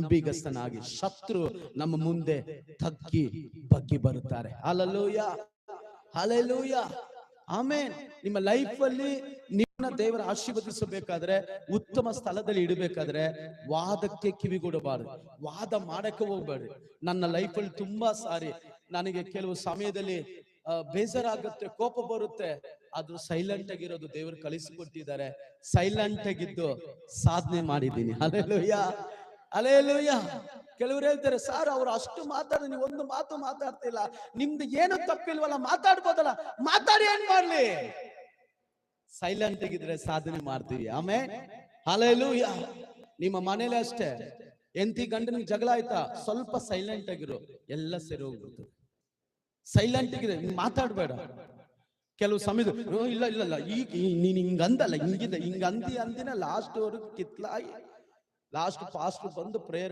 ನಂಬಿಗಸ್ತನಾಗಿ, ಶತ್ರು ನಮ್ಮ ಮುಂದೆ ತಗ್ಗಿ ಬಗ್ಗಿ ಬರುತ್ತಾರೆ. Hallelujah, hallelujah, amen. ನಿಮ್ಮ ಲೈಫ್ ಅಲ್ಲಿ ನಿಮ್ಮನ್ನ ದೇವರ ಆಶೀರ್ವದಿಸಬೇಕಾದ್ರೆ, ಉತ್ತಮ ಸ್ಥಳದಲ್ಲಿ ಇಡಬೇಕಾದ್ರೆ ವಾದಕ್ಕೆ ಕಿವಿಗೊಡಬಾರದು, ವಾದ ಮಾಡಕ್ಕೆ ಹೋಗ್ಬೇಡ್ರಿ. ನನ್ನ ಲೈಫ್ ಅಲ್ಲಿ ತುಂಬಾ ಸಾರಿ ನನಗೆ ಕೆಲವು ಸಮಯದಲ್ಲಿ ಬೇಜಾರಾಗುತ್ತೆ, ಕೋಪ ಬರುತ್ತೆ, ಆದ್ರೂ ಸೈಲೆಂಟ್ ಆಗಿರೋದು ದೇವರು ಕಳಿಸಿಕೊಟ್ಟಿದ್ದಾರೆ. ಸೈಲೆಂಟ್ ಆಗಿದ್ದು ಸಾಧನೆ ಮಾಡಿದ್ದೀನಿ. Hallelujah, hallelujah. ಕೆಲವರು ಹೇಳ್ತಾರೆ, ಸರ್ ಅವ್ರು ಅಷ್ಟು ಮಾತಾಡ, ನೀವು ಒಂದು ಮಾತು ಮಾತಾಡ್ತಿಲ್ಲ, ನಿಮ್ದು ಏನು ತಪ್ಪಿಲ್ವಲ್ಲ, ಮಾತಾಡ್ಬೋದಲ್ಲ. ಮಾತಾಡಿ ಏನ್ ಮಾಡ್ಲಿ? ಸೈಲೆಂಟ್ ಆಗಿದ್ರೆ ಸಾಧನೆ ಮಾಡ್ತೀವಿ. ಆಮೇಲೆ ಹಲ್ಲೆಲೂಯಾ. ನಿಮ್ಮ ಮನೇಲಿ ಅಷ್ಟೇ, ಎಂತಿ ಗಂಡನಿಗೆ ಜಗಳ ಆಯ್ತಾ, ಸ್ವಲ್ಪ ಸೈಲೆಂಟ್ ಆಗಿರು, ಎಲ್ಲ ಸರಿ ಹೋಗ್ಬಿಡ್ತದೆ. ಸೈಲೆಂಟ್ ಆಗಿದೆ, ಮಾತಾಡ್ಬೇಡ. ಕೆಲವು ಸಮಯದ ಇಲ್ಲ ಇಲ್ಲ ಇಲ್ಲ, ಈಗ ನೀನ್ ಹಿಂಗಂದಲ್ಲ, ಹಿಂಗಿದೆ, ಹಿಂಗಂದಿ ಅಂದಿನ ಲಾಸ್ಟ್ ವರ್ಗು ಕಿತ್ಲಾಗಿ ಲಾಸ್ಟ್ ಪಾಸ್ಟ್ ಬಂದು ಪ್ರೇಯರ್